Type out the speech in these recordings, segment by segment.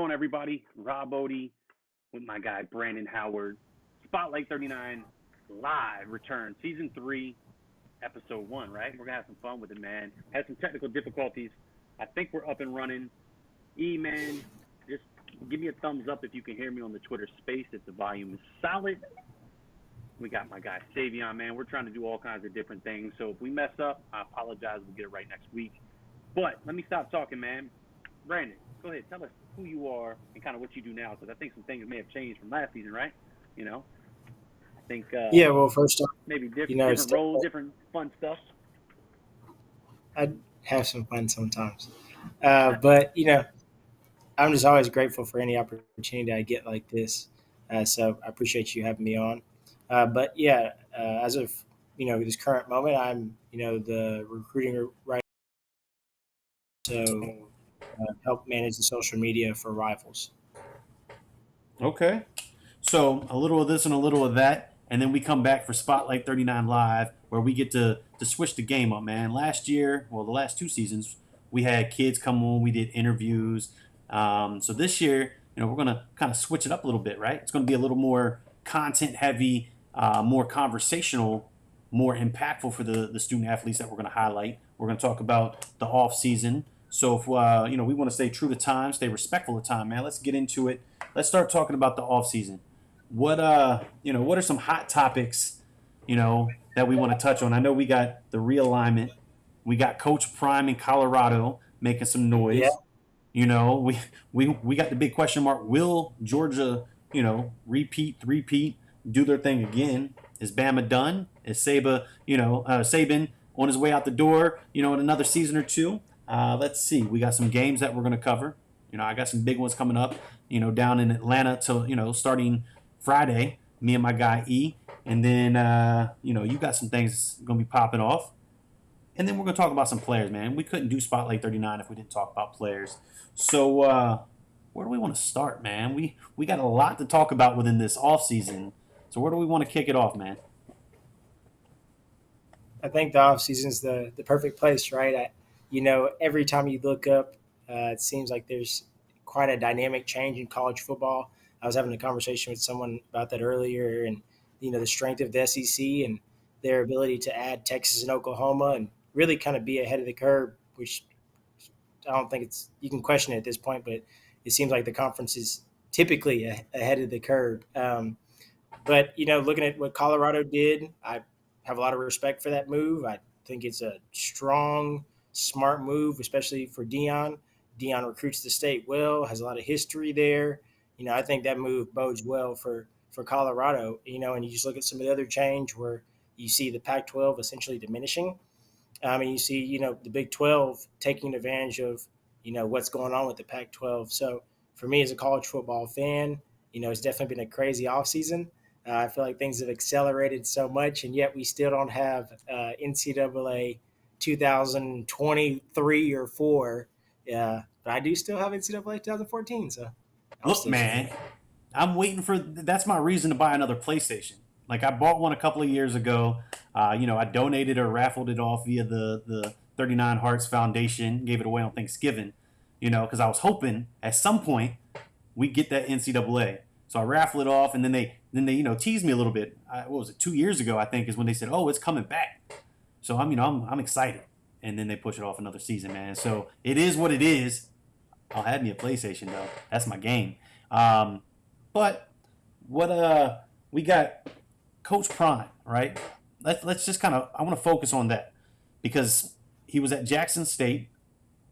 on, everybody? Rob Odie with my guy Brandon Howard. Spotlight 39 live return, season 3, episode 1. Right? We're gonna have some fun with it, man. Had some technical difficulties. I think we're up and running. Man, just give me a thumbs up if you can hear me on the Twitter Space. If the volume is solid. We got my guy Savion, man. We're trying to do all kinds of different things. So if we mess up, I apologize. We'll get it right next week. But let me stop talking, man. Brandon, go ahead. Tell us who you are and kind of what you do now, because I think some things may have changed from last season, right? I think Yeah, well, first off, maybe it's different roles, different fun stuff. I'd have some fun sometimes. But I'm just always grateful for any opportunity I get like this. So I appreciate you having me on. But yeah, as of this current moment, I'm the recruiting writer, so help manage the social media for Rivals. Okay. So a little of this and a little of that, and then we come back for Spotlight 39 Live, where we get to switch the game up, man. Last year, well, the last 2 seasons, we had kids come on, we did interviews. So this year, we're gonna kind of switch it up a little bit, right? It's gonna be a little more content heavy, more conversational, more impactful for the student athletes that we're gonna highlight. We're gonna talk about the off season. So if we want to stay true to time, stay respectful of time, man. Let's get into it. Let's start talking about the off season. What are some hot topics, that we want to touch on? I know we got the realignment. We got Coach Prime in Colorado making some Yeah, noise. We got the big question mark. Will Georgia, repeat, do their thing again? Is Bama done? Is Saban on his way out the door, in another season or two? Let's see. We got some games that we're going to cover. I got some big ones coming up, down in Atlanta till, starting Friday, me and my guy E. And then, you got some things going to be popping off. And then we're going to talk about some players, man. We couldn't do Spotlight 39 if we didn't talk about players. So, where do we want to start, man? We got a lot to talk about within this offseason. So, where do we want to kick it off, man? I think the off season's the perfect place, right? Every time you look up, it seems like there's quite a dynamic change in college football. I was having a conversation with someone about that earlier, and the strength of the SEC and their ability to add Texas and Oklahoma and really kind of be ahead of the curve, which I don't think you can question it at this point, but it seems like the conference is typically ahead of the curve. But looking at what Colorado did, I have a lot of respect for that move. I think it's a strong, smart move, especially for Dion. Dion recruits the state well, has a lot of history there. I think that move bodes well for Colorado. And you just look at some of the other change where you see the Pac-12 essentially diminishing. And you see, the Big 12 taking advantage of, what's going on with the Pac-12. So for me as a college football fan, it's definitely been a crazy offseason. I feel like things have accelerated so much, and yet we still don't have NCAA 2023 or 4. But I do still have NCAA 2014, so I'm Look, still trying. man, I'm waiting for. That's my reason to buy another PlayStation. Like I bought one a couple of years ago. I donated or raffled it off via the 39 Hearts Foundation. Gave it away on Thanksgiving. Because I was hoping at some point we get that NCAA. So I raffled it off, and then they teased me a little bit. What was it? 2 years ago, I think, is when they said, "Oh, it's coming back." So I'm excited, and then they push it off another season, man. So it is what it is. I'll have me a PlayStation though. That's my game. Um, but what we got Coach Prime, right? Let's just kind of I want to focus on that because he was at Jackson State.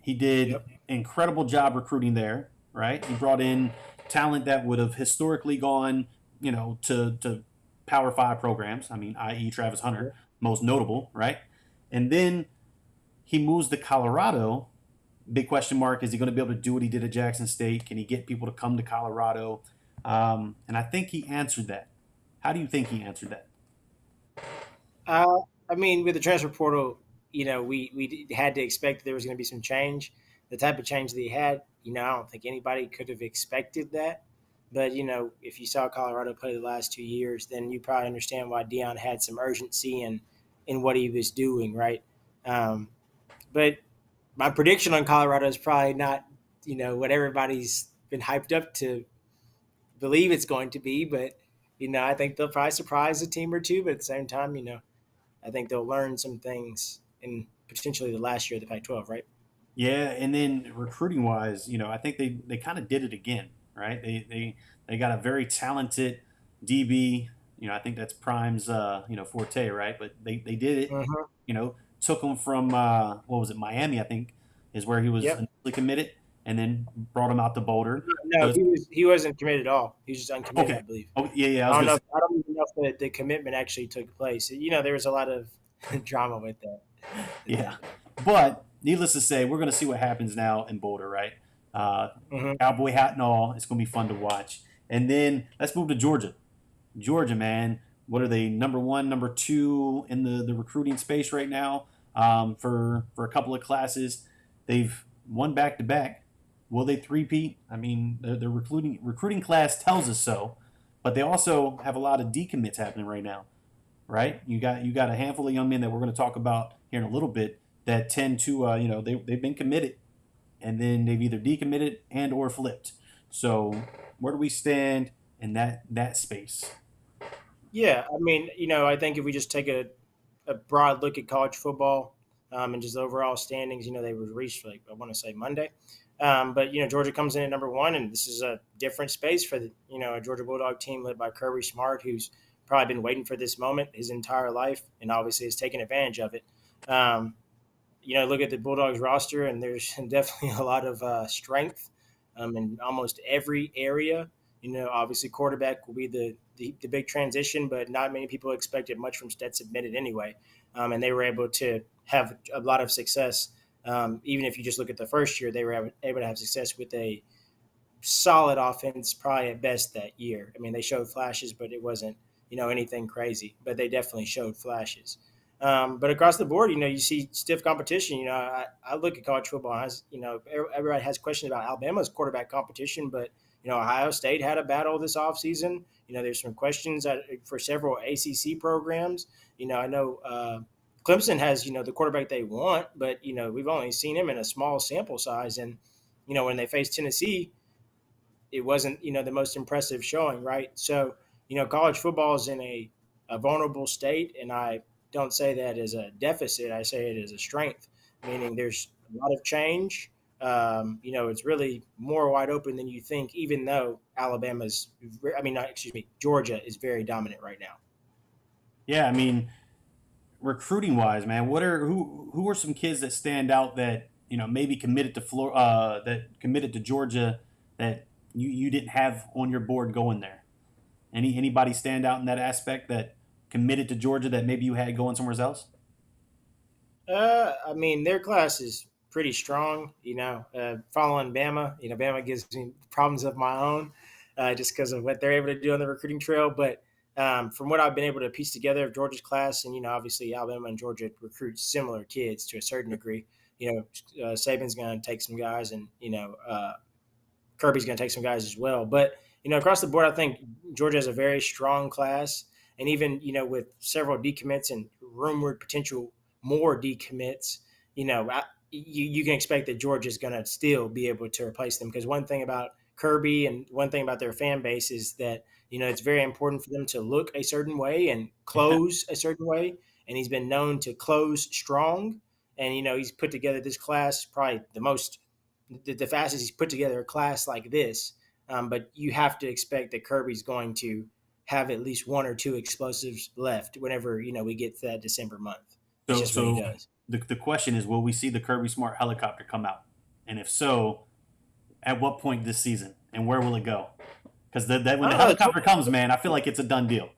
He did Yep. incredible job recruiting there, right? He brought in talent that would have historically gone, to Power Five programs. I mean, i.e., Travis Hunter, most notable, right? And then he moves to Colorado. Big question mark: is he going to be able to do what he did at Jackson State? Can he get people to come to Colorado? And I think he answered that. How do you think he answered that? Uh, I mean, with the transfer portal, we had to expect that there was going to be some change. The type of change that he had, I don't think anybody could have expected that. But if you saw Colorado play the last 2 years, then you probably understand why Dion had some urgency in what he was doing, right? But my prediction on Colorado is probably not, what everybody's been hyped up to believe it's going to be. But I think they'll probably surprise a team or two. But at the same time, I think they'll learn some things in potentially the last year of the Pac-12, right? Yeah, and then recruiting wise, I think they kind of did it again, right? They got a very talented DB. I think that's Prime's forte, right? But they did it. Mm-hmm. Took him from what was it, Miami? I think is where he was Yep. initially committed, and then brought him out to Boulder. So No, he wasn't committed at all. He was just uncommitted, I okay. believe. Oh yeah, yeah. I was gonna say, I don't even know if the commitment actually took place. There was a lot of drama with that. yeah. But needless to say, we're gonna see what happens now in Boulder, right? Uh, Mm-hmm. Cowboy hat and all. It's gonna be fun to watch. And then let's move to Georgia. Georgia, man, what are they? Number one, number two in the recruiting space right now. For a couple of classes, they've won back to back. Will they three-peat? I mean, the recruiting class tells us so, but they also have a lot of decommits happening right now, right? You got a handful of young men that we're going to talk about here in a little bit that tend to they've been committed and then they've either decommitted and or flipped. So where do we stand in that space? Yeah, I mean, I think if we just take a broad look at college football and just overall standings, they were reached like I want to say Monday. But Georgia comes in at number one, and this is a different space for the a Georgia Bulldog team led by Kirby Smart, who's probably been waiting for this moment his entire life, and obviously has taken advantage of it. Um, look at the Bulldogs roster, and there's definitely a lot of strength in almost every area. Obviously quarterback will be the big transition, but not many people expected much from Stetson Bennett anyway. And they were able to have a lot of success. Even if you just look at the first year, they were able to have success with a solid offense, probably at best that year. I mean, they showed flashes, but it wasn't, anything crazy. But they definitely showed flashes. But across the board, you see stiff competition. I look at college football as, everybody has questions about Alabama's quarterback competition, but, Ohio State had a battle this offseason. There's some questions for several ACC programs. I know Clemson has, the quarterback they want, but, we've only seen him in a small sample size. And, when they faced Tennessee, it wasn't, the most impressive showing, right? So, college football is in a vulnerable state, and I don't say that as a deficit. I say it as a strength, meaning there's a lot of change. It's really more wide open than you think, even though Georgia is very dominant right now. Yeah, I mean, recruiting wise, man, who are some kids that stand out that maybe committed to that committed to Georgia that you didn't have on your board going there? Anybody stand out in that aspect that committed to Georgia that maybe you had going somewhere else? Their class is pretty strong. Following Bama, Bama gives me problems of my own, just because of what they're able to do on the recruiting trail. But from what I've been able to piece together of Georgia's class, and obviously Alabama and Georgia recruit similar kids to a certain degree. Saban's going to take some guys, and Kirby's going to take some guys as well. But across the board, I think Georgia has a very strong class, and even with several decommits and rumored potential more decommits, you can expect that Georgia's going to still be able to replace them. Because one thing about Kirby and one thing about their fan base is that it's very important for them to look a certain way and close a certain way, and he's been known to close strong. And he's put together this class probably the fastest he's put together a class like this. But you have to expect that Kirby's going to have at least one or two explosives left whenever we get to that December month. It's just what he does. The question is, will we see the Kirby Smart helicopter come out? And if so, at what point this season? And where will it go? Because when the helicopter comes, man, I feel like it's a done deal.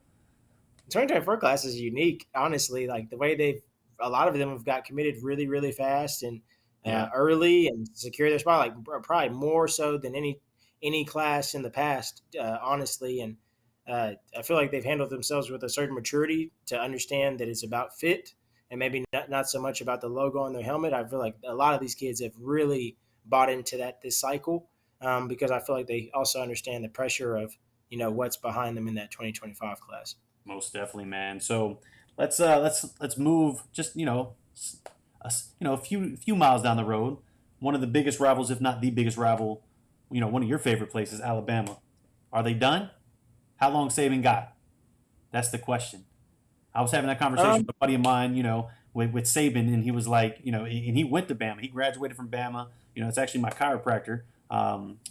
The 2024 class is unique, honestly. Like the way a lot of them have got committed really, really fast and early and secure their spot, like probably more so than any class in the past, honestly. And I feel like they've handled themselves with a certain maturity to understand that it's about fit and maybe not so much about the logo on their helmet. I feel like a lot of these kids have really bought into this cycle because I feel like they also understand the pressure of what's behind them in that 2025 class. Most definitely, man. So let's move just a few miles down the road. One of the biggest rivals, if not the biggest rival, one of your favorite places, Alabama. Are they done? How long Saban got? That's the question. I was having that conversation Um, with a buddy of mine, with Saban, and he was like, and he went to Bama. He graduated from Bama. It's actually my chiropractor.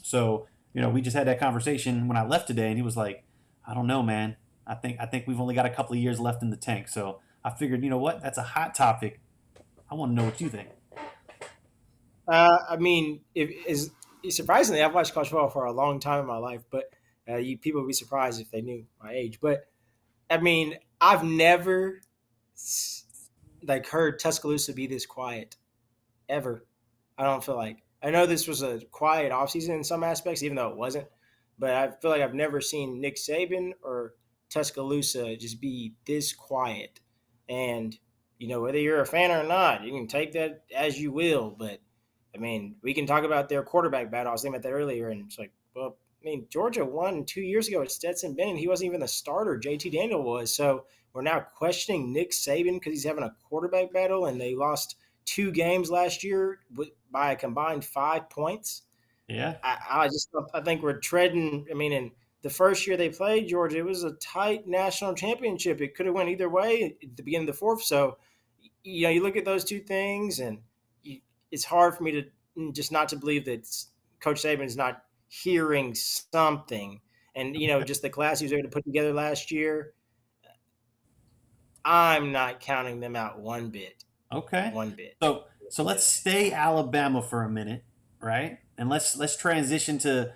So we just had that conversation when I left today, and he was like, I don't know, man. I think we've only got a couple of years left in the tank. So I figured, you know what? That's a hot topic. I want to know what you think. I mean, surprisingly, I've watched college football for a long time in my life, but people would be surprised if they knew my age. But I mean, I've never heard Tuscaloosa be this quiet ever. I don't feel like. I know this was a quiet offseason in some aspects, even though it wasn't. But I feel like I've never seen Nick Saban or Tuscaloosa just be this quiet. And whether you're a fan or not, you can take that as you will. But I mean, we can talk about their quarterback battle. I was thinking about that earlier, and it's like, well, I mean, Georgia won 2 years ago at Stetson Bennett. He wasn't even the starter. JT Daniel was. So we're now questioning Nick Saban because he's having a quarterback battle, and they lost 2 games last year by a combined 5 points. Yeah. I think we're treading. I mean, in the first year they played Georgia, it was a tight national championship. It could have went either way at the beginning of the fourth. So, you look at those two things, and it's hard for me to just not to believe that Coach Saban is not hearing something. And just the class he was able to put together last year, I'm not counting them out one bit. Okay. One bit. So let's stay Alabama for a minute, right? And let's transition to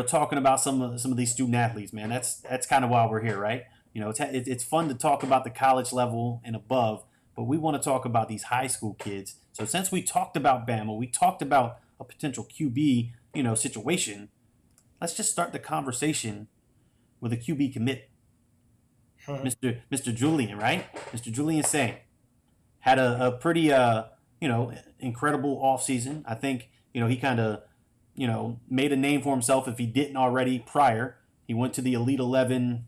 talking about some of these student athletes, man. That's kind of why we're here, right? It's fun to talk about the college level and above, but we want to talk about these high school kids. So since we talked about Bama, we talked about a potential QB situation. Let's just start the conversation with a QB commit, Mr. Julian, right? Mr. Julian Saint had a pretty incredible offseason. I think he kind of made a name for himself if he didn't already prior. He went to the Elite 11.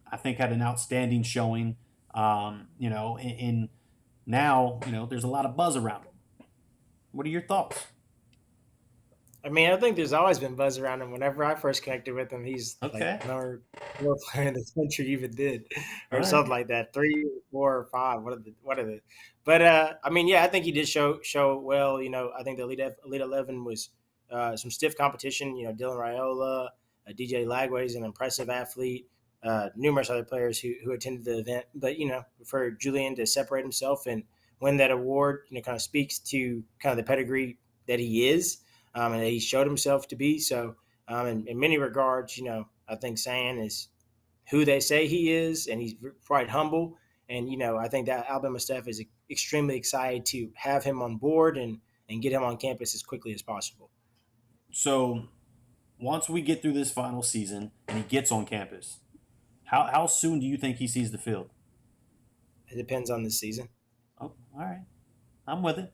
I think had an outstanding showing. And now there's a lot of buzz around him. What are your thoughts? I mean, I think there's always been buzz around him. Whenever I first connected with him, he's Okay. like number 4 player in the country even did, or All something right. like that. 3, 4, or 5. What are the? But I mean, yeah, I think he did show well. I think the Elite 11 was some stiff competition. Dylan Raiola, DJ Lagway is an impressive athlete. Numerous other players who attended the event. But for Julian to separate himself and win that award, kind of speaks to kind of the pedigree that he is. And that he showed himself to be. So, in many regards, I think Sam is who they say he is, and he's quite humble. And I think that Alabama staff is extremely excited to have him on board and get him on campus as quickly as possible. So once we get through this final season and he gets on campus, how soon do you think he sees the field? It depends on the season. Oh, all right. I'm with it.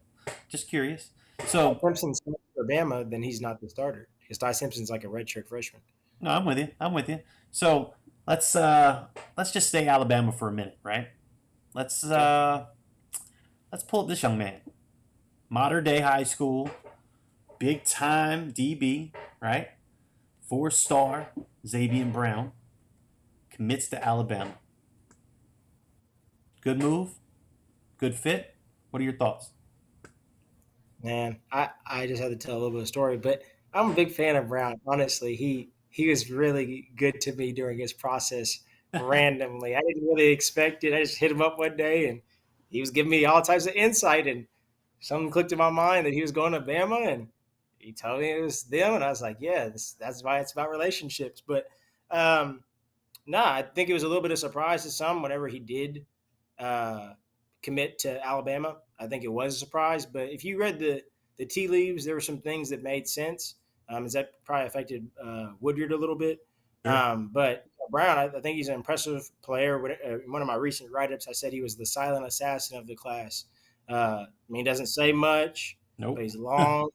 Just curious. So Simpson's for Bama, then he's not the starter because Ty Simpson's like a redshirt freshman. no, I'm with you. I'm with you. So let's just stay Alabama for a minute, right? Let's pull up this young man. Modern day high school, big time DB, right? 4-star Xavier Brown commits to Alabama. Good move, good fit. What are your thoughts? Man, I just had to tell a little bit of story, but I'm a big fan of Brown. Honestly, he was really good to me during his process randomly. I didn't really expect it. I just hit him up one day, and he was giving me all types of insight, and something clicked in my mind that he was going to Bama, and he told me it was them, and I was like, yeah, that's why it's about relationships. But no, I think it was a little bit of surprise to some whenever he did commit to Alabama. I think it was a surprise, but if you read the tea leaves, there were some things that made sense. As that probably affected Woodyard a little bit. Sure. But Brown, I think he's an impressive player. In one of my recent write-ups, I said he was the silent assassin of the class. I mean, he doesn't say much, Nope. but he's long,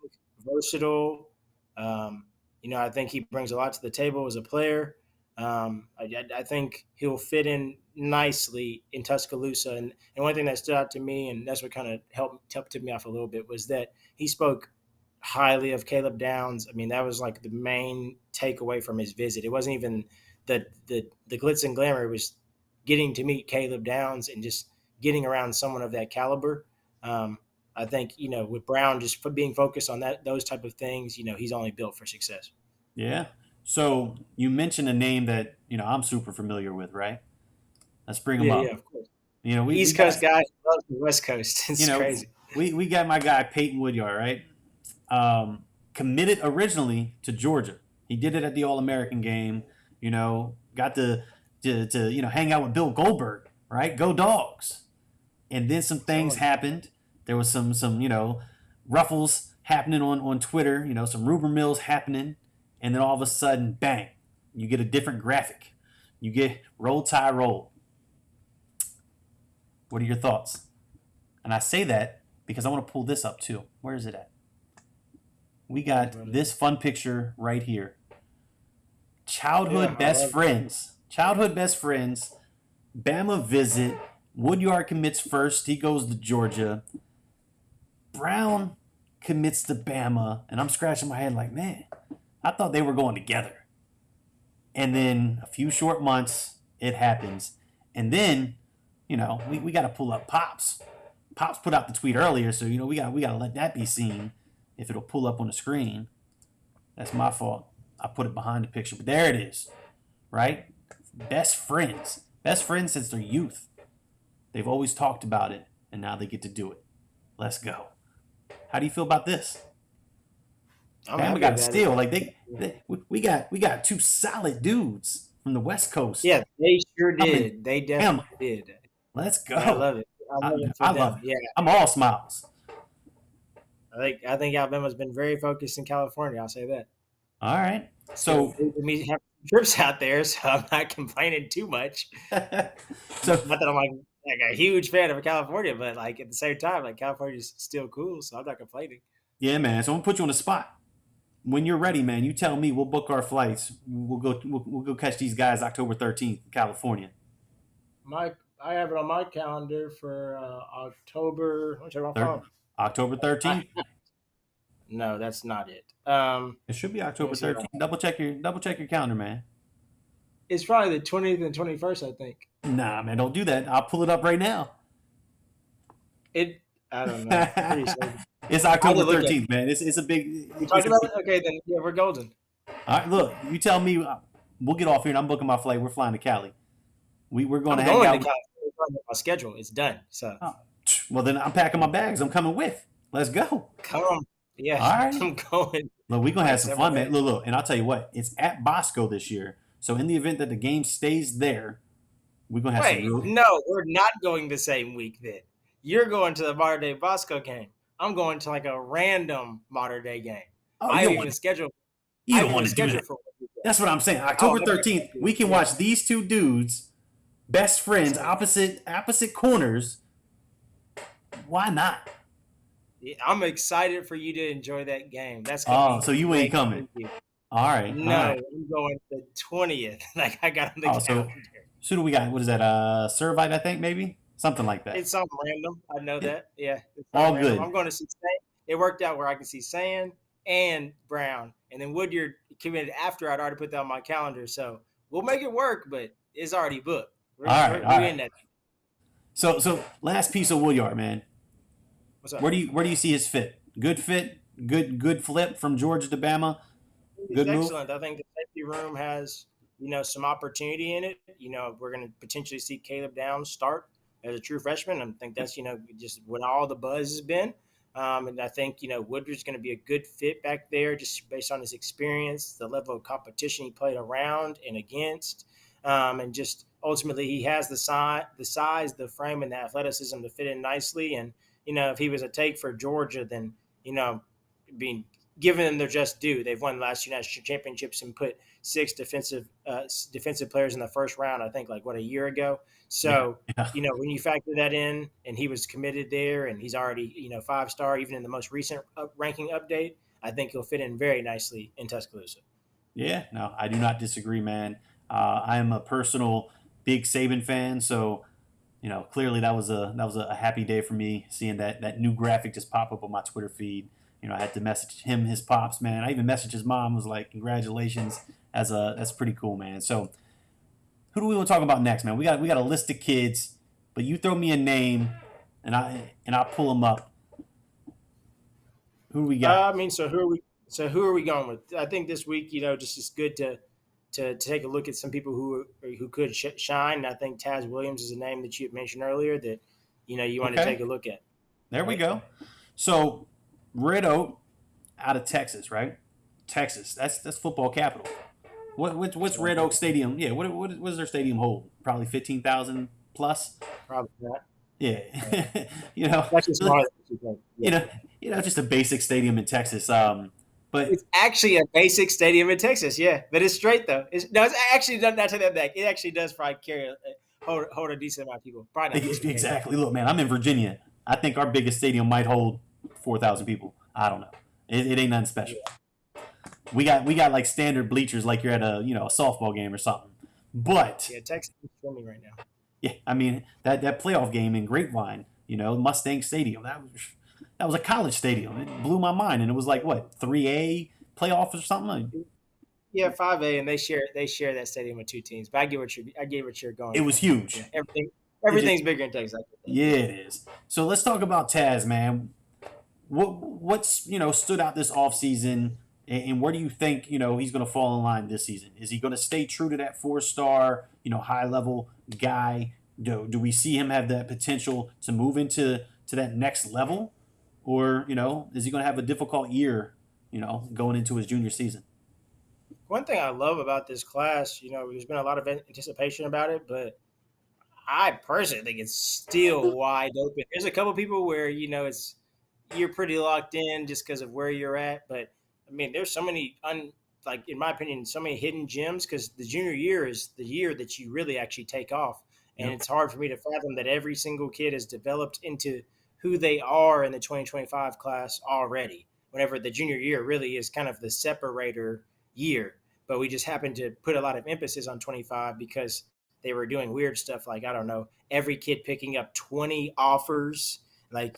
versatile. I think he brings a lot to the table as a player. I think he'll fit in nicely in Tuscaloosa. And one thing that stood out to me, and that's what kind of helped tip me off a little bit, was that he spoke highly of Caleb Downs. I mean, that was like the main takeaway from his visit. It wasn't even the glitz and glamour. It was getting to meet Caleb Downs and just getting around someone of that caliber. I think with Brown just being focused on those type of things, he's only built for success. Yeah. So you mentioned a name that I'm super familiar with, right? Let's bring him up. Yeah, of course. We East Coast guy loves the West Coast. It's crazy. We got my guy Peyton Woodyard, right? Committed originally to Georgia. He did it at the All-American game. Got to hang out with Bill Goldberg, right? Go Dogs. And then some things happened. There was some ruffles happening on Twitter. Some rumor mills happening, and then all of a sudden, bang! You get a different graphic. You get Roll Tide Roll. What are your thoughts? And I say that because I want to pull this up too. Where is it at? We got this fun picture right here. Childhood best friends. Childhood best friends. Bama visit. Woodyard commits first. He goes to Georgia. Brown commits to Bama. And I'm scratching my head like, man, I thought they were going together. And then a few short months, it happens. And then, we got to pull up Pops. Pops put out the tweet earlier, so we got to let that be seen. If it'll pull up on the screen, that's my fault. I put it behind the picture, but there it is, right? Best friends since their youth. They've always talked about it, and now they get to do it. Let's go. How do you feel about this? We got to steal. Like we got two solid dudes from the West Coast. Yeah, they sure did. They definitely did. Let's go. I love it. I love it. Yeah, I'm all smiles. I think Alabama's been very focused in California. I'll say that. All right. So we have trips out there, so I'm not complaining too much. So not that I'm like a huge fan of California, but like at the same time, like California's still cool, so I'm not complaining. Yeah, man. So I'm gonna put you on the spot. When you're ready, man, you tell me. We'll book our flights. We'll go catch these guys October 13th in California. I have it on my calendar for October. What's it on? October 13th. No, that's not it. It should be October 13th. Double check your calendar, man. It's probably the 20th and 21st, I think. Nah, man, don't do that. I'll pull it up right now. I don't know. It's October 13th, man. It's a big. Okay, then yeah, we're golden. All right, look, you tell me. We'll get off here, and I'm booking my flight. We're flying to Cali. We're going to hang out. My schedule is done. So. Oh, well, then I'm packing my bags. I'm coming with. Let's go. Come on. Yeah. All right. I'm going. Look, we're going to have some fun, man. Look. And I'll tell you what. It's at Bosco this year. So in the event that the game stays there, we're going to have some. No, we're not going the same week then. You're going to the Mater Dei Bosco game. I'm going to like a random Mater Dei game. I even scheduled. You don't want to do that. That's what I'm saying. October 13th, we can watch these two dudes, best friends, opposite corners. Why not? I'm excited for you to enjoy that game. That's so you ain't coming. All right. No, I'm going the 20th. Like I got on the calendar. So do we got? What is that? Servite, I think maybe something like that. It's something random. I know that. Yeah. All good. I'm going to see. It worked out where I can see Sand and Brown, and then Woodyard committed after I'd already put that on my calendar. So we'll make it work, but it's already booked. We're in that. So last piece of Woodyard, man. What's up? Where do you see his fit? Good fit. Good flip from Georgia to Bama. Good move. Excellent. I think the safety room has some opportunity in it. We're going to potentially see Caleb Downs start as a true freshman. I think that's just what all the buzz has been. And I think Woodard's going to be a good fit back there, just based on his experience, the level of competition he played around and against, and just ultimately he has the size, the frame, and the athleticism to fit in nicely. And if he was a take for Georgia, then being given them their just due, they've won the last two national championships and put 6 defensive players in the first round. I think a year ago. So when you factor that in, and he was committed there, and he's already 5-star even in the most recent ranking update, I think he'll fit in very nicely in Tuscaloosa. Yeah, no, I do not disagree, man. I am a personal big Saban fan, so clearly that was a happy day for me seeing that new graphic just pop up on my Twitter feed. I had to message him his pops, man. I even messaged his mom, was like, congratulations. That's pretty cool, man. So who do we want to talk about next, man? We got a list of kids, but you throw me a name, and I'll pull them up. Who do we got? I mean, so who are we? So who are we going with? I think this week, just it's good to take a look at some people who could shine. I think Taz Williams is a name that you had mentioned earlier that you want to Okay, take a look at. there we Right? go. So Red Oak out of Texas, right? Texas. That's football capital. What's Red Oak Stadium? Yeah, what does their stadium hold? Probably 15,000 plus. Probably not. Yeah, Right. you know, That's just smaller than you think. you Yeah. know, just a basic stadium in Texas. But It's actually a basic stadium in Texas, yeah, but it's straight though. It's actually not take that back. It actually does probably hold a decent amount of people. Probably not decent. exactly. Look, man, I'm in Virginia. I think our biggest stadium might hold 4,000 people. I don't know. It ain't nothing special. We got like standard bleachers, like you're at a a softball game or something. But Yeah, Texas is swimming right now. yeah, I mean that playoff game in Grapevine, Mustang Stadium. That was a college stadium. It blew my mind, and it was like what 3A playoff or something. Yeah, 5A, and they share that stadium with two teams. But I get what you're going It was for. Yeah, huge. everything's bigger in Texas. I get that. Yeah, it is. So let's talk about Taz, man. What's stood out this offseason, and where do you think he's going to fall in line this season? Is he going to stay true to that 4-star high level guy? Do we see him have that potential to move into that next level, or is he going to have a difficult year going into his junior season? One thing I love about this class, there's been a lot of anticipation about it, but I personally think it's still wide open. There's a couple people where it's you're pretty locked in just because of where you're at, but I mean, there's so many like in my opinion, so many hidden gems because the junior year is the year that you really actually take off, and Yep. it's hard for me to fathom that every single kid has developed into who they are in the 2025 class already. Whenever the junior year really is kind of the separator year, but we just happen to put a lot of emphasis on 25 because they were doing weird stuff like I don't know, every kid picking up 20 offers like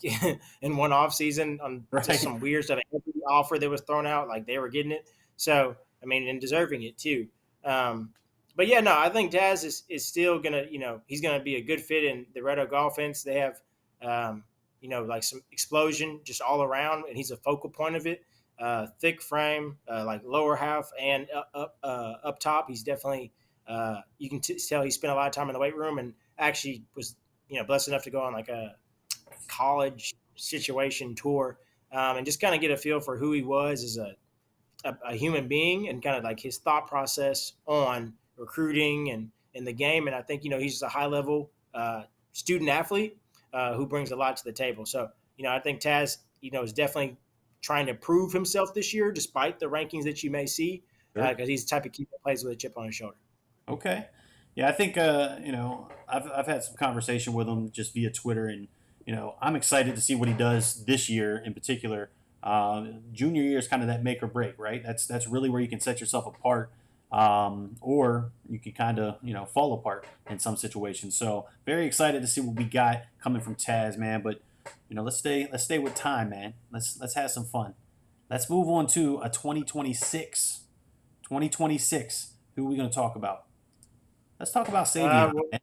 in one off season on just Right. some weird stuff. Every offer that was thrown out, like they were getting it. So I mean, and deserving it too. Um, but yeah, no, I think Taz is still gonna, he's gonna be a good fit in the Red Oak offense. They have, like some explosion just all around, and he's a focal point of it. Thick frame, like lower half and up top. He's definitely you can tell he spent a lot of time in the weight room and actually was blessed enough to go on like a college situation tour and just kind of get a feel for who he was as a human being and kind of like his thought process on recruiting and in the game. And I think he's just a high level student athlete who brings a lot to the table. So I think Taz is definitely trying to prove himself this year, despite the rankings that you may see, Sure. because he's the type of kid that plays with a chip on his shoulder. Okay. Yeah, I think I've had some conversation with him just via Twitter, and I'm excited to see what he does this year in particular. Junior year is kind of that make or break, right? That's really where you can set yourself apart, or you can kind of fall apart in some situations. So very excited to see what we got coming from Taz, man. But let's stay with time, man. Let's have some fun. Let's move on to a 2026. 2026. Who are we going to talk about? Let's talk about Savion. Well, Man.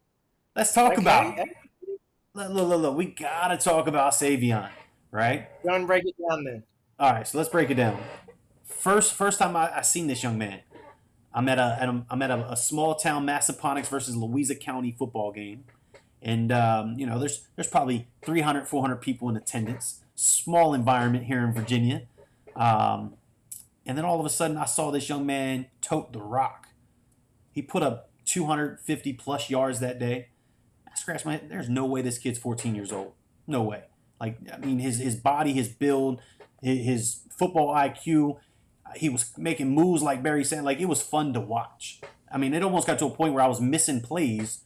Let's talk about okay, look. We gotta talk about Savion, right? go and break it down then. All right, so let's break it down. First time I seen this young man, I'm at a small town Massaponax versus Louisa County football game, and there's probably 300 400 people in attendance. Small environment here in Virginia, and then all of a sudden I saw this young man tote the rock. He put up 250 plus yards that day. I scratched my head. There's no way this kid's 14 years old. No way. Like, I mean, his body, his build, his football IQ, he was making moves like Barry said. Like, it was fun to watch. I mean, it almost got to a point where I was missing plays,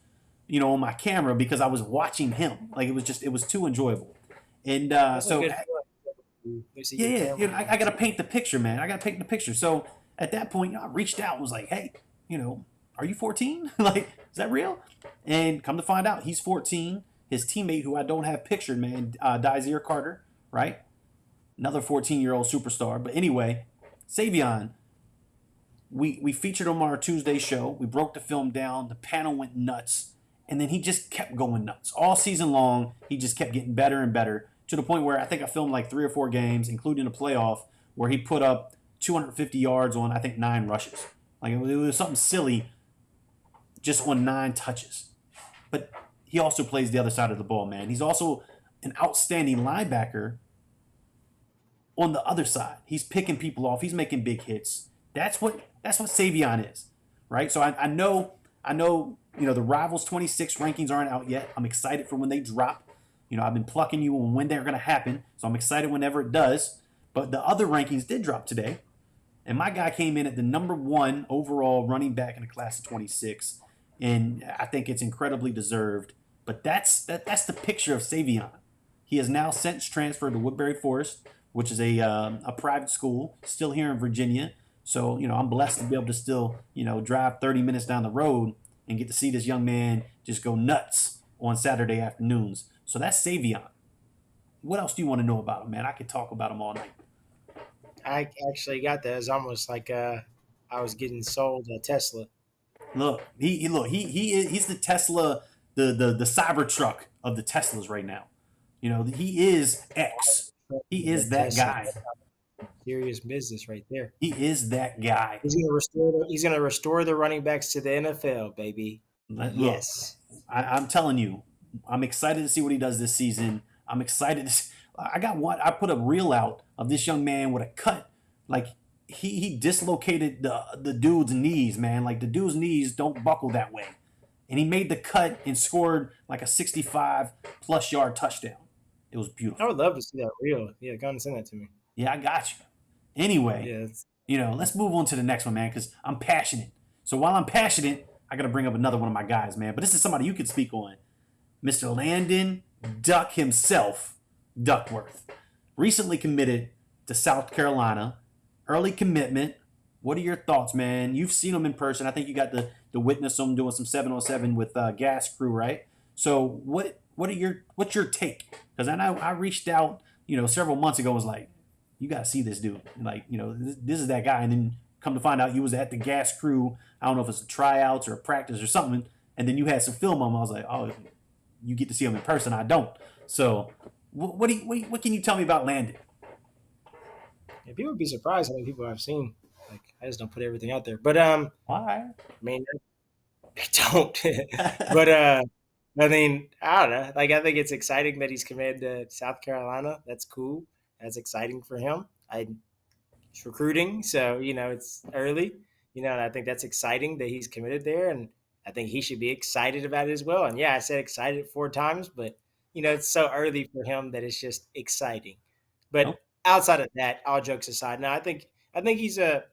on my camera because I was watching him. Like, it was too enjoyable. And That's a so, good feeling. You see your yeah, camera. I got to paint the picture, man. I got to paint the picture. So at that point, I reached out and was like, hey, are you 14? Like, is that real? And come to find out, he's 14. His teammate, who I don't have pictured, man, Dysere Carter, right? another 14-year-old superstar. But anyway, Savion, we featured him on our Tuesday show. We broke the film down. The panel went nuts. And then he just kept going nuts. All season long, he just kept getting better and better to the point where I think I filmed like 3 or 4 games, including a playoff, where he put up 250 yards on, I think, 9 rushes. Like, it was something silly just on 9 touches. But he also plays the other side of the ball, man. He's also an outstanding linebacker on the other side. He's picking people off. He's making big hits. That's what Savion is, right? So I know, the Rivals 26 rankings aren't out yet. I'm excited for when they drop. I've been plucking you on when they're going to happen, so I'm excited whenever it does. But the other rankings did drop today, and my guy came in at the number 1 overall running back in the class of 26, and I think it's incredibly deserved. But that's the picture of Savion. He has now since transferred to Woodbury Forest, which is a private school, still here in Virginia. So, I'm blessed to be able to still, drive 30 minutes down the road and get to see this young man just go nuts on Saturday afternoons. So that's Savion. What else do you want to know about him, man? I could talk about him all night. I actually got that. It's almost like I was getting sold a Tesla. Look, he's the Tesla, the Cybertruck of the Teslas right now. He is X. He is that guy. Serious business right there. He is that guy. He's gonna restore the running backs to the NFL, baby. Look, Yes. I'm telling you, I'm excited to see what he does this season. I'm excited. I put a reel out of this young man with a cut. Like he dislocated the dude's knees, man. Like the dude's knees don't buckle that way. And he made the cut and scored like a 65+ yard touchdown. It was beautiful. I would love to see that reel. Yeah, go and send that to me. Yeah, I got you. Anyway, Yeah, let's move on to the next one, man, because I'm passionate. So while I'm passionate, I got to bring up another one of my guys, man. But this is somebody you could speak on. Mr. Landon Duck himself, Duckworth, recently committed to South Carolina. Early commitment. What are your thoughts, man? You've seen him in person. I think you got to witness him doing some 7-on-7 with Gas Crew, right? So what's your take? Because I know I reached out, several months ago, was like, you got to see this dude. Like, this is that guy. And then come to find out you was at the Gas Crew. I don't know if it's a tryouts or a practice or something. And then you had some film on him. I was like, oh, you get to see him in person. I don't. So what can you tell me about Landon? Yeah, people would be surprised how many people I've seen. Like, I just don't put everything out there. But Why? I mean, I don't. But I mean, I don't know. Like, I think it's exciting that he's committed to South Carolina. That's cool. That's exciting for him. It's recruiting, so it's early. And I think that's exciting that he's committed there, and I think he should be excited about it as well. And yeah, I said excited 4 times, but it's so early for him that it's just exciting. But Nope. outside of that, all jokes aside, now I think he's a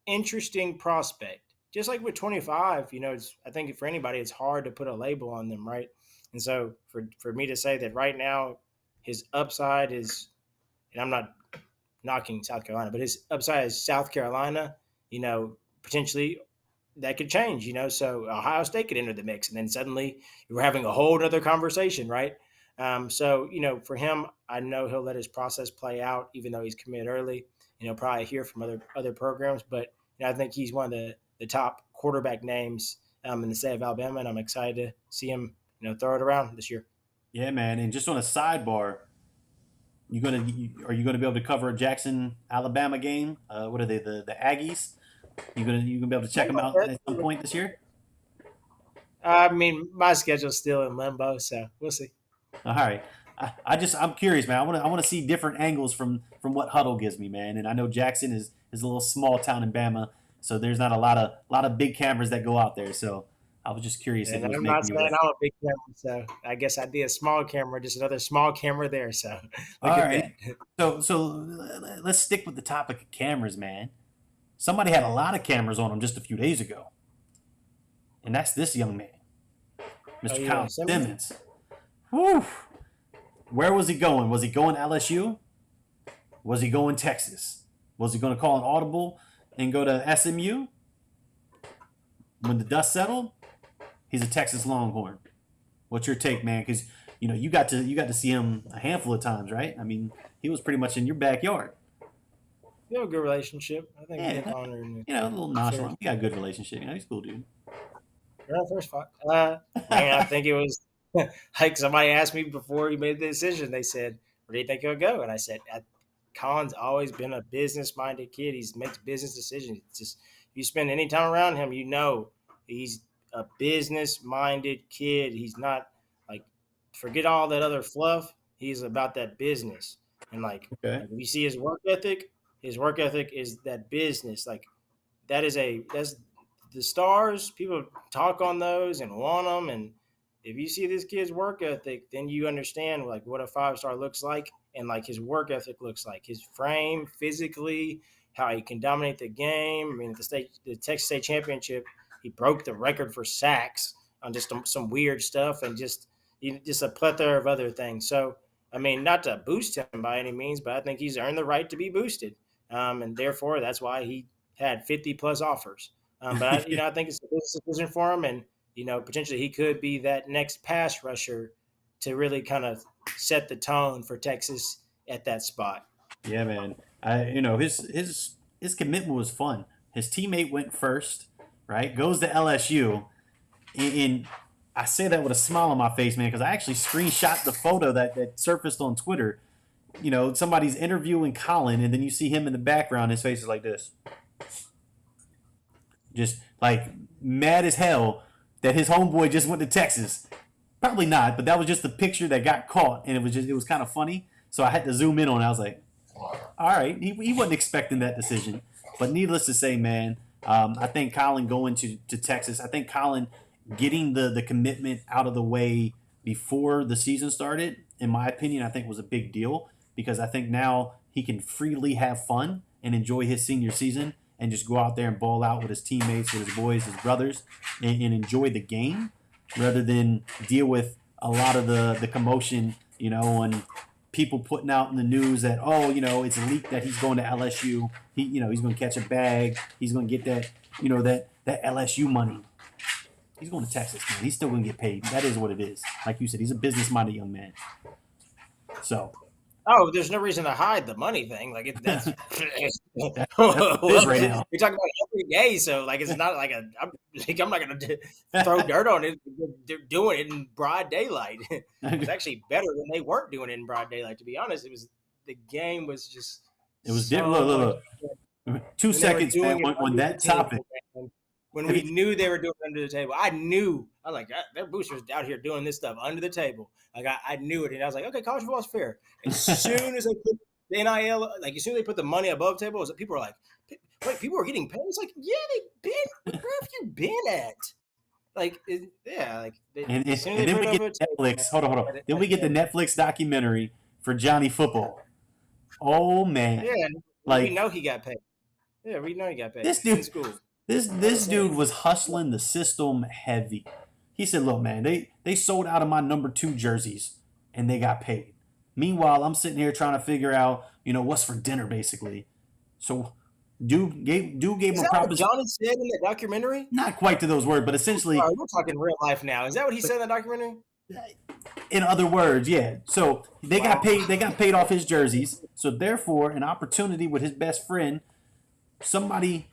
interesting prospect. Just like with 25, I think for anybody, it's hard to put a label on them, right? And so for me to say that right now, his upside is, and I'm not knocking South Carolina, but his upside is South Carolina, potentially that could change, so Ohio State could enter the mix, and then suddenly we're having a whole other conversation, right? So, for him, I know he'll let his process play out, even though he's committed early, and he'll probably hear from other programs, but I think he's one of the top quarterback names in the state of Alabama, and I'm excited to see him, throw it around this year. Yeah, man. And just on a sidebar, are you gonna be able to cover a Jackson, Alabama game? What are they? The Aggies? You gonna be able to check them out at some point this year? I mean, my schedule's still in limbo, so we'll see. All right. I'm curious, man. I want to see different angles from what Huddle gives me, man. And I know Jackson is a little small town in Bama, so there's not a lot of big cameras that go out there. So I was just curious. And If it was I'm not making saying you. I'm a big camera, so I guess I'd be a small camera, just another small camera there. So look All at right. So let's stick with the topic of cameras, man. Somebody had a lot of cameras on him just a few days ago, and that's this young man, Mr. yeah, Kyle Simmons? Simmons. Whew. Where was he going? Was he going LSU? Was he going Texas? Was he going to call an audible and go to SMU? When the dust settled, he's a Texas Longhorn. What's your take, man? Because you got to see him a handful of times, right? I mean, he was pretty much in your backyard. We have a good relationship. I think me and Yeah, Connor and a little nonchalant. We got a good relationship. He's a cool dude. we're on first fight. Man, I think it was like somebody asked me before he made the decision. They said, "Where do you think he'll go?" And I said, "Colin's always been a business-minded kid. He makes business decisions. It's just if you spend any time around him, he's a business-minded kid. He's not like forget all that other fluff. He's about that business. And Okay. if you see his work ethic is that business. Like that's the stars. People talk on those and want them. And if you see this kid's work ethic, then you understand like what a 5-star looks like and like his work ethic looks like. His frame, physically, how he can dominate the game. I mean, the Texas State championship, he broke the record for sacks on just some weird stuff and just a plethora of other things. So, I mean, not to boost him by any means, but I think he's earned the right to be boosted, and therefore that's why he had 50 plus offers. But I think it's a business decision for him, and potentially he could be that next pass rusher to really kind of set the tone for Texas at that spot. Yeah, man. His commitment was fun. His teammate went first, right? Goes to LSU, and I say that with a smile on my face, man, because I actually screenshot the photo that surfaced on Twitter. Somebody's interviewing Colin, and then you see him in the background. His face is like this, just like mad as hell that his homeboy just went to Texas. Probably not, but that was just the picture that got caught, and it was kind of funny. So I had to zoom in on it. I was like, all right, he wasn't expecting that decision. But needless to say, man, I think Colin going to Texas, I think Colin getting the commitment out of the way before the season started, in my opinion, I think was a big deal because I think now he can freely have fun and enjoy his senior season and just go out there and ball out with his teammates, with his boys, his brothers, and enjoy the game rather than deal with a lot of the commotion, and people putting out in the news that, it's leaked that he's going to LSU. He's going to catch a bag. He's going to get that LSU money. He's going to Texas, man. He's still going to get paid. That is what it is. Like you said, he's a business-minded young man. So. Oh, there's no reason to hide the money thing. Like that's that's what it is right now. We talk about it every day, so like it's not like I'm not going to throw dirt on it. They're doing it in broad daylight. It's actually better when they weren't doing it in broad daylight. To be honest, the game was just. It was different. Look. 2 seconds, man. On that topic. When we knew they were doing it under the table, I was like, that booster's out here doing this stuff under the table. Like I knew it, and I was like, okay, college football is fair. As soon as they put the NIL, like as soon as they put the money above the table, people are like, wait, people are getting paid. It's like, yeah, they've been. Where have you been at? Like, and then we get Netflix. Hold on. Then we get the Netflix documentary for Johnny Football. Oh man, yeah, we know he got paid. Yeah, we know he got paid. This dude, school. This dude was hustling the system heavy. He said, look, man, they sold out of my number 2 jerseys and they got paid. Meanwhile, I'm sitting here trying to figure out, what's for dinner, basically. So dude gave him a proposition. What Johnny said in the documentary? Not quite to those words, but essentially. We're talking real life now. Is that what he said in the documentary? In other words, yeah. So they got paid off his jerseys. So therefore, an opportunity with his best friend, somebody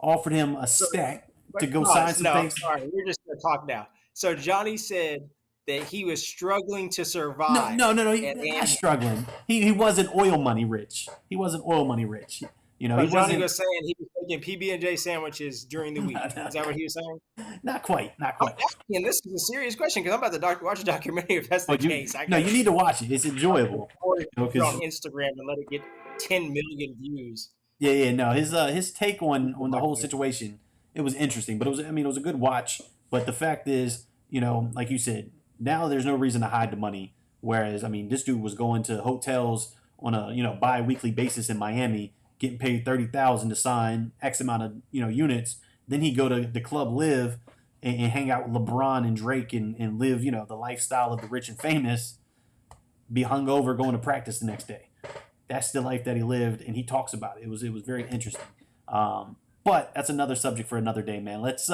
offered him a stack to go sign some things. Sorry, we're just going to talk now. So Johnny said that he was struggling to survive. No. He's not struggling. He wasn't oil money rich. He wasn't oil money rich. Johnny was saying he was making PB&J sandwiches during the week. Is that what he was saying? Not quite. And this is a serious question because I'm about to watch a documentary if that's the case. You need to watch it. It's enjoyable. Put it on Instagram and let it get 10 million views. Yeah. No, his take on the whole situation, it was interesting, but it was a good watch. But the fact is, like you said, now there's no reason to hide the money. Whereas, this dude was going to hotels on a bi-weekly basis in Miami, getting paid $30,000 to sign X amount of units. Then he'd go to the Club Live and hang out with LeBron and Drake and live the lifestyle of the rich and famous. Be hungover going to practice the next day. That's the life that he lived, and he talks about it. It was very interesting. But that's another subject for another day, man. Let's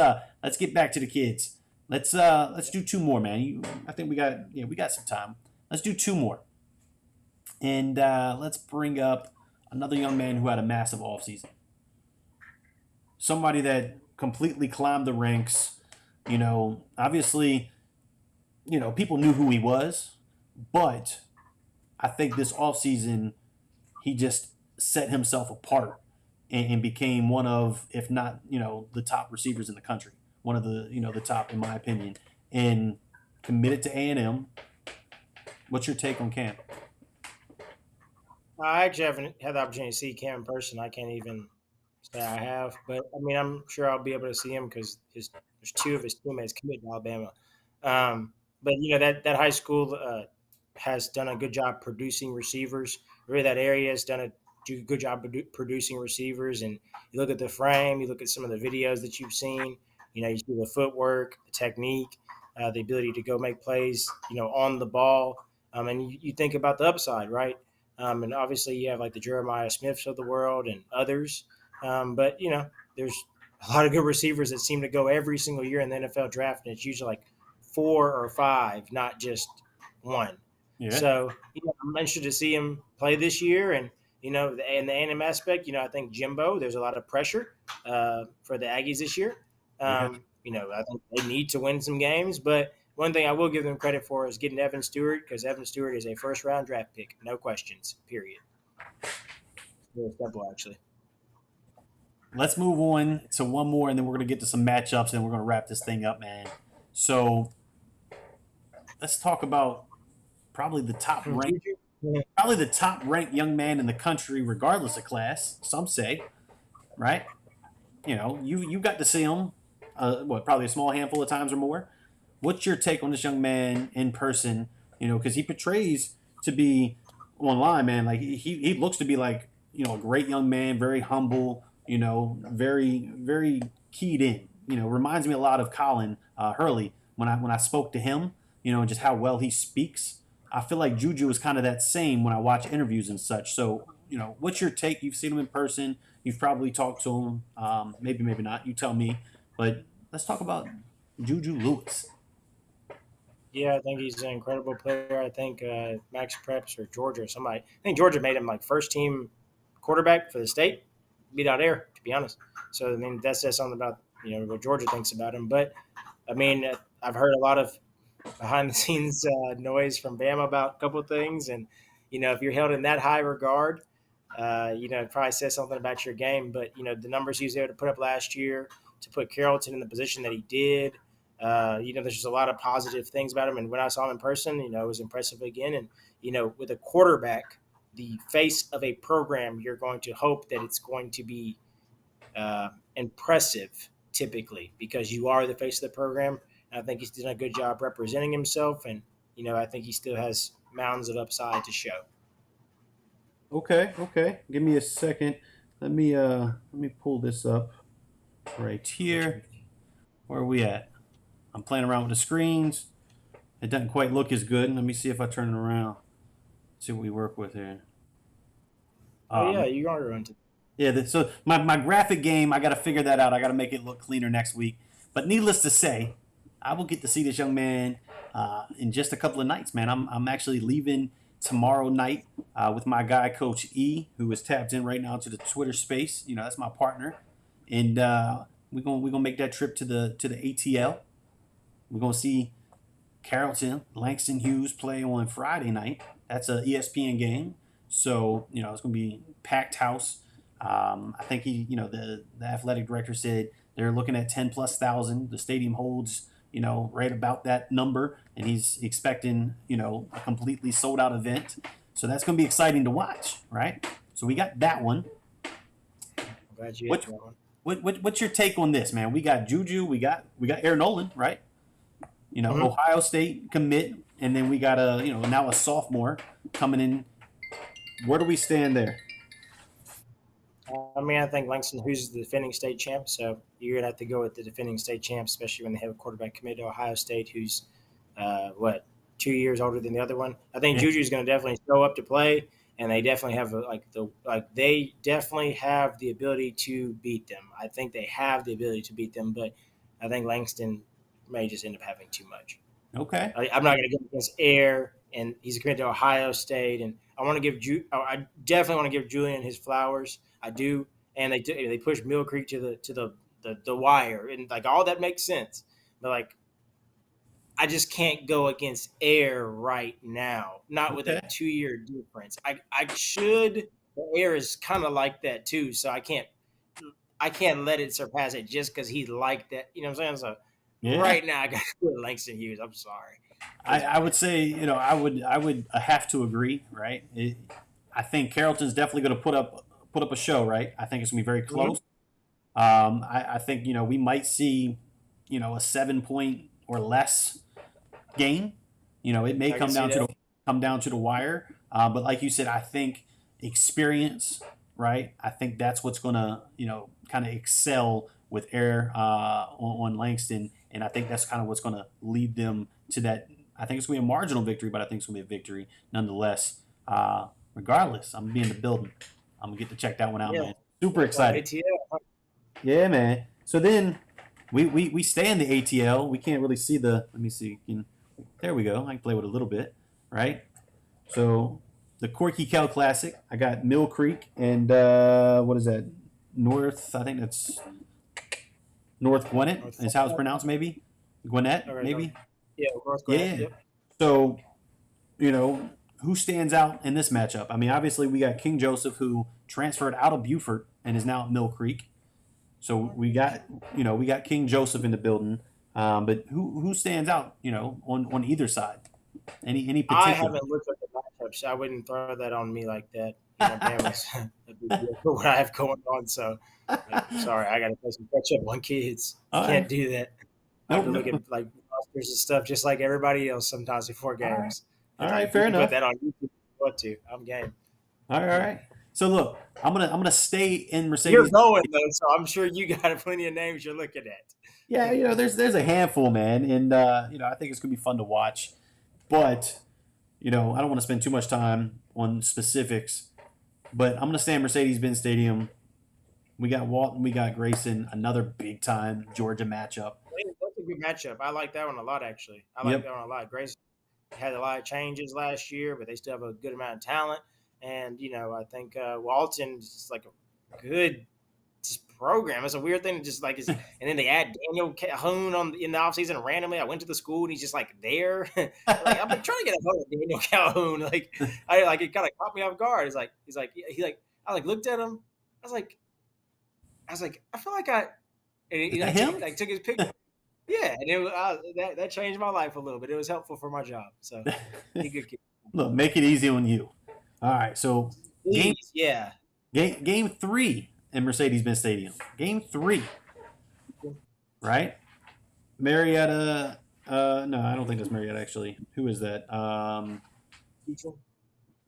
get back to the kids. Let's do two more, man. I think we got some time. Let's do two more, and let's bring up another young man who had a massive offseason. Somebody that completely climbed the ranks. Obviously, people knew who he was, but I think this offseason he just set himself apart and became one of, if not, the top receivers in the country. One of the top, in my opinion, and committed to A&M. What's your take on Cam? I actually haven't had the opportunity to see Cam in person. I can't even say I have, but I mean, I'm sure I'll be able to see him because there's two of his teammates committed to Alabama. But that high school has done a good job producing receivers. Really, that area has done a good job producing receivers. And you look at the frame, you look at some of the videos that you've seen. You see the footwork, the technique, the ability to go make plays, on the ball. And you think about the upside, right? And obviously, you have like the Jeremiah Smiths of the world and others. But there's a lot of good receivers that seem to go every single year in the NFL draft, and it's usually like 4 or 5, not just one. Yeah. So I'm interested to see him play this year, and in the A&M aspect, I think Jimbo. There's a lot of pressure for the Aggies this year. I think they need to win some games, but one thing I will give them credit for is getting Evan Stewart, because Evan Stewart is a first-round draft pick, no questions. Period. Very simple, actually. Let's move on to one more, and then we're going to get to some matchups, and we're going to wrap this thing up, man. So let's talk about probably the top ranked young man in the country, regardless of class. Some say, right? You got to see him, probably a small handful of times or more. What's your take on this young man in person? Because he portrays to be online, man. Like he looks to be like a great young man, very humble. Very very keyed in. Reminds me a lot of Colin Hurley when I spoke to him. Just how well he speaks. I feel like Juju is kind of that same when I watch interviews and such. So what's your take? You've seen him in person. You've probably talked to him. Maybe not. You tell me. But let's talk about Juju Lewis. Yeah, I think he's an incredible player. I think Max Preps or Georgia or somebody. I think Georgia made him like first team quarterback for the state. Beat out air, to be honest. So I mean, that says something about what Georgia thinks about him. But I mean, I've heard a lot of behind the scenes noise from Bama about a couple of things, and if you're held in that high regard, it probably says something about your game. But the numbers he was able to put up last year to put Carrollton in the position that he did. There's just a lot of positive things about him. And when I saw him in person, it was impressive again. And, with a quarterback, the face of a program, you're going to hope that it's going to be impressive typically because you are the face of the program. And I think he's done a good job representing himself. And, I think he still has mounds of upside to show. Okay. Give me a second. Let me pull this up right here. Where are we at? I'm playing around with the screens. It doesn't quite look as good. Let me see if I turn it around. See what we work with here. You are going to. Yeah, so my graphic game, I got to figure that out. I got to make it look cleaner next week. But needless to say, I will get to see this young man in just a couple of nights, man. I'm actually leaving tomorrow night with my guy, Coach E, who is tapped in right now to the Twitter space. That's my partner. And we're gonna make that trip to the ATL. We're going to see Carrollton, Langston Hughes play on Friday night. That's an ESPN game. So, it's going to be packed house. I think the athletic director said they're looking at 10,000+. The stadium holds, right about that number. And he's expecting, a completely sold out event. So that's going to be exciting to watch, right? So we got that one. I'm glad you hit that one. What's your take on this, man? We got Juju. We got Aaron Nolan, right? Ohio State commit, and then we got now a sophomore coming in. Where do we stand there? I think Langston Hughes is the defending state champ, so you're going to have to go with the defending state champ, especially when they have a quarterback committed to Ohio State who's, 2 years older than the other one. I think Juju is going to definitely show up to play, and they definitely have they definitely have the ability to beat them. I think they have the ability to beat them, but I think Langston may just end up having too much. Okay. I'm not going to go against Air, and he's committed to Ohio State, and I definitely want to give Julian his flowers. I do, and they pushed Mill Creek to the wire, and like all that makes sense, but like I just can't go against Air right now, not with a 2-year difference. I should. Air is kind of like that too, so I can't let it surpass it just because he's like that. You know what I'm saying? So right now I got to put Langston Hughes. I'm sorry. I would say, I would have to agree, right? I think Carrollton's definitely going to put up a show, right? I think it's going to be very close. I think we might see a 7-point or less game. It may come down to the wire, but like you said, I think experience, right? I think that's what's going to kind of excel with Air on Langston, and I think that's kind of what's going to lead them to that. I think it's going to be a marginal victory, but I think it's going to be a victory nonetheless. Regardless, I'm going to be in the building. I'm going to get to check that one out, man. Super excited. Yeah, man. So then we stay in the ATL. We can't really see let me see. There we go. I can play with it a little bit, right? So the Corky Kell Classic. I got Mill Creek and what is that? I think that's North Gwinnett is how it's pronounced, maybe? Gwinnett, maybe? Yeah, North Gwinnett. Yeah. Yep. So, who stands out in this matchup? I mean, obviously we got King Joseph, who transferred out of Beaufort and is now at Mill Creek. So we got King Joseph in the building. But who stands out, on either side? Any particular? I haven't looked at the matchups. So I wouldn't throw that on me like that. Bama's a big deal for what I have going on. So, sorry, I got to play some catch up on kids. Can't do that. I have to look at like rosters and stuff just like everybody else sometimes before games. All right, fair enough. Put that on YouTube if you want to. I'm game. All right. So look, I'm gonna stay in Mercedes. You're going though, so I'm sure you got plenty of names you're looking at. Yeah, there's a handful, man, and I think it's gonna be fun to watch. But I don't want to spend too much time on specifics. But I'm gonna stay in Mercedes-Benz Stadium. We got Walton, we got Grayson, another big time Georgia matchup. That's a good matchup. I like that one a lot, actually. I like that one a lot. Grayson had a lot of changes last year, but they still have a good amount of talent. And, I think Walton is like a good program. It's a weird thing to just like, and then they add Daniel Calhoun in the offseason randomly. I went to the school and he's just like there. I've been trying to get a hold of Daniel Calhoun. Like, it kind of caught me off guard. I looked at him. I was like, I feel like I took his picture. Yeah, and that changed my life a little bit. It was helpful for my job. So, he good kid. Look, make it easy on you. All right, so game 3 in Mercedes-Benz Stadium. Game 3, right? Marietta. No, I don't think that's Marietta actually. Who is that? McEachern.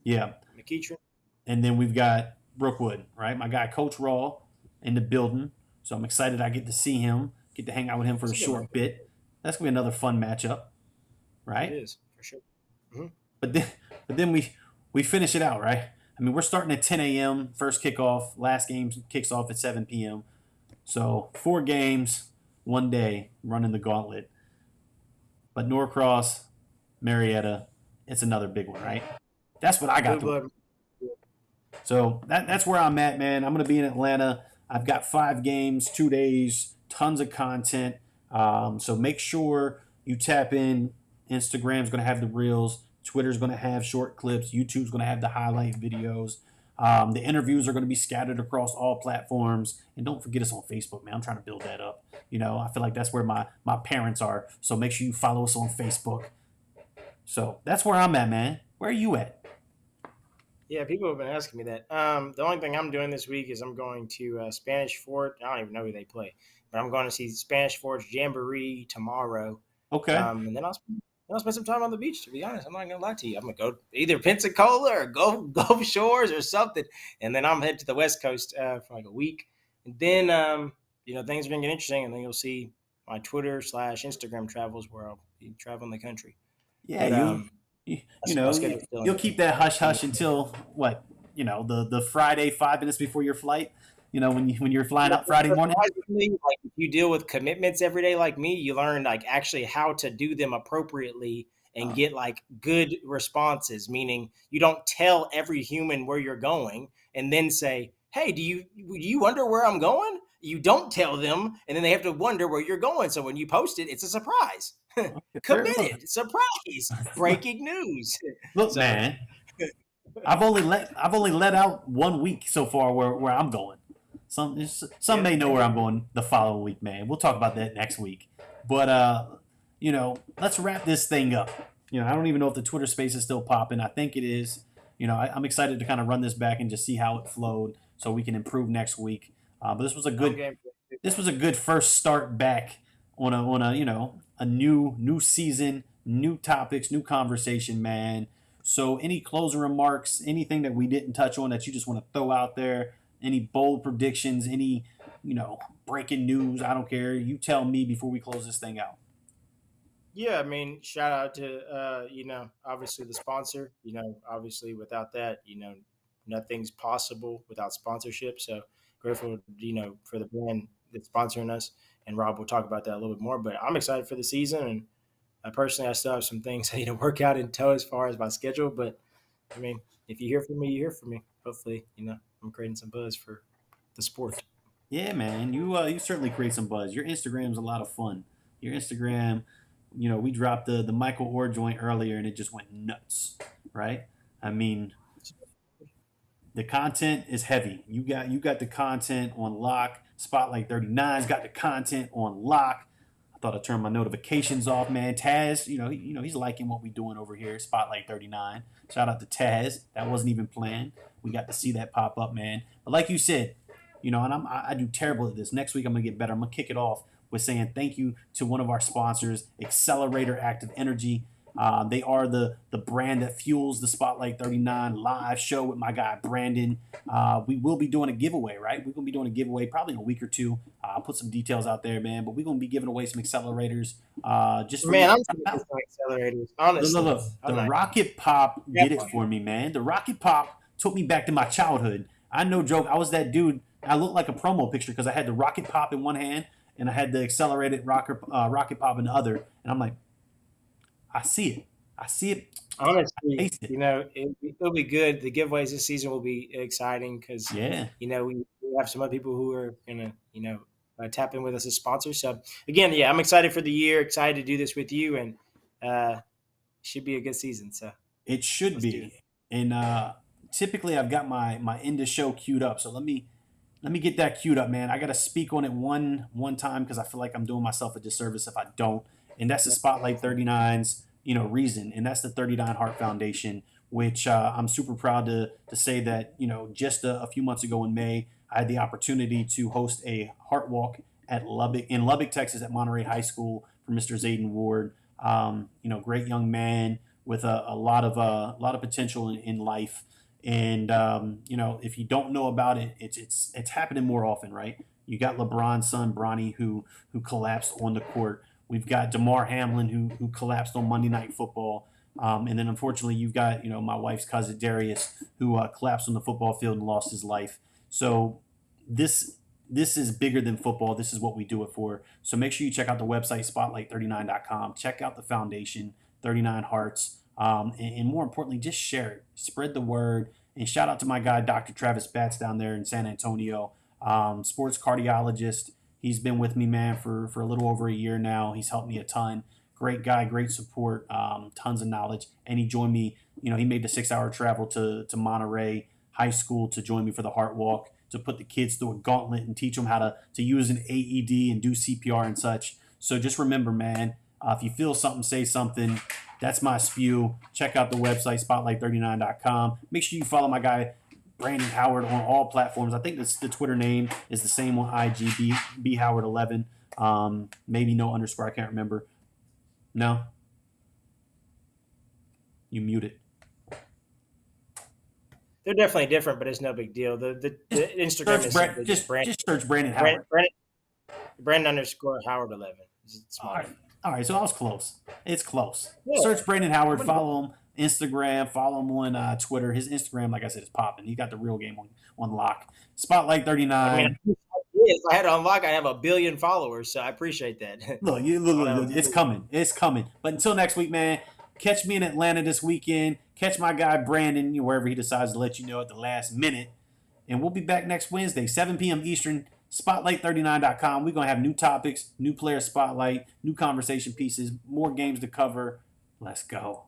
Yeah, McEachern. And then we've got Brookwood, right? My guy Coach Raw in the building. So I'm excited I get to see him, get to hang out with him for a short bit. That's gonna be another fun matchup, right? It is for sure. Mm-hmm. But then we finish it out, right? I mean, we're starting at 10 a.m. First kickoff. Last game kicks off at 7 p.m. So 4 games, 1 day, running the gauntlet. But Norcross, Marietta, it's another big one, right? That's what I got to do. So that's where I'm at, man. I'm going to be in Atlanta. I've got 5 games, 2 days, tons of content. So make sure you tap in. Instagram's going to have the reels. Twitter's going to have short clips. YouTube's going to have the highlight videos. The interviews are going to be scattered across all platforms. And don't forget us on Facebook, man. I'm trying to build that up. I feel like that's where my parents are. So make sure you follow us on Facebook. So that's where I'm at, man. Where are you at? Yeah, people have been asking me that. The only thing I'm doing this week is I'm going to Spanish Fort. I don't even know who they play. But I'm going to see Spanish Fort's Jamboree tomorrow. Okay. And then I'll spend some time on the beach, to be honest. I'm not going to lie to you. I'm going to go either Pensacola or Gulf Shores or something. And then I'm headed to the West Coast for like a week. And then, things are going to get interesting. And then you'll see my Twitter / Instagram travels where I'll be traveling the country. Yeah, you'll keep that hush-hush until, what, the Friday 5 minutes before your flight? When you're flying out Friday morning? Like you deal with commitments every day like me, you learn like actually how to do them appropriately and get like good responses. Meaning you don't tell every human where you're going and then say, "Hey, do you wonder where I'm going?" You don't tell them, and then they have to wonder where you're going. So when you post it, it's a surprise. Committed surprise, breaking news. Look, So- man, I've only let out 1 week so far where I'm going. Some may know where I'm going the following week, man. We'll talk about that next week. But let's wrap this thing up. I don't even know if the Twitter space is still popping. I think it is. I'm excited to kind of run this back and just see how it flowed, so we can improve next week. But this was a good first start back on a new season, new topics, new conversation, man. So any closing remarks, anything that we didn't touch on that you just want to throw out there, any bold predictions, any breaking news, I don't care. You tell me before we close this thing out. Yeah, I mean, shout out to obviously the sponsor. Obviously without that, nothing's possible without sponsorship. So grateful, for the brand that's sponsoring us. And Rob will talk about that a little bit more. But I'm excited for the season, and personally, I still have some things I need to work out in tow as far as my schedule. But I mean, if you hear from me, you hear from me. Hopefully, I'm creating some buzz for the sport. Yeah, man, you certainly create some buzz. Your Instagram's a lot of fun. Your Instagram, we dropped the Michael Orr joint earlier, and it just went nuts, right? I mean, the content is heavy. You got the content on lock. Spotlight 39's got the content on lock. I thought I'd turn my notifications off, man. Taz, he's liking what we're doing over here. Spotlight 39. Shout out to Taz. That wasn't even planned. We got to see that pop up, man. But like you said, and I do terrible at this. Next week I'm gonna get better. I'm gonna kick it off with saying thank you to one of our sponsors, Accelerator Active Energy. They are the brand that fuels the Spotlight 39 live show with my guy Brandon. We will be doing a giveaway, right? We're going to be doing a giveaway probably in a week or two. I'll put some details out there, man. But we're going to be giving away some accelerators. Just Man, I'm thinking some accelerators. Honestly, look. The Rocket Pop did it for me, man. The Rocket Pop took me back to my childhood. I no joke. I was that dude. I looked like a promo picture because I had the Rocket Pop in one hand and I had the accelerated Rocket Pop in the other. And I'm like, I see it. Honestly, it'll be good. The giveaways this season will be exciting because, we have some other people who are going to, tap in with us as sponsors. So, again, I'm excited for the year, excited to do this with you, and should be a good season. So it should be. And typically I've got my end of show queued up. So let me get that queued up, man. I got to speak on it one time because I feel like I'm doing myself a disservice if I don't. And that's the Spotlight 39's, reason. And that's the 39 Heart Foundation, which I'm super proud to say that, just a few months ago in May, I had the opportunity to host a heart walk in Lubbock, Texas at Monterey High School for Mr. Zayden Ward. Great young man with a lot of potential in life. And, if you don't know about it, it's happening more often, right? You got LeBron's son, Bronny, who collapsed on the court. We've got DeMar Hamlin, who collapsed on Monday Night Football. And then, unfortunately, you've got, my wife's cousin, Darius, who collapsed on the football field and lost his life. So this is bigger than football. This is what we do it for. So make sure you check out the website, spotlight39.com. Check out the foundation, 39 Hearts. And more importantly, just share it. Spread the word. And shout out to my guy, Dr. Travis Batts down there in San Antonio, sports cardiologist. He's been with me, man, for a little over a year now. He's helped me a ton. Great guy, great support, tons of knowledge. And he joined me, he made the 6-hour travel to Monterey High School to join me for the Heart Walk, to put the kids through a gauntlet and teach them how to use an AED and do CPR and such. So just remember, man, if you feel something, say something. That's my spew. Check out the website, spotlight39.com. Make sure you follow my guy, Brandon Howard, on all platforms. I think the Twitter name is the same on IG, bhoward11. Maybe no underscore. I can't remember. No? You muted. They're definitely different, but it's no big deal. The Instagram is Brandon. Just search Brandon Howard. Brandon underscore Howard11. It's All right, so I was close. It's close. Yeah. Search Brandon Howard. Follow him Instagram. Follow him on Twitter. His Instagram, like I said, is popping. He got the real game on lock. Spotlight 39. I mean, If I had to unlock, I have 1 billion followers, so I appreciate that. Look, it's coming. It's coming. But until next week, man, catch me in Atlanta this weekend. Catch my guy Brandon wherever he decides to let you know at the last minute. And we'll be back next Wednesday, 7 p.m. Eastern, spotlight39.com. We're going to have new topics, new player spotlight, new conversation pieces, more games to cover. Let's go.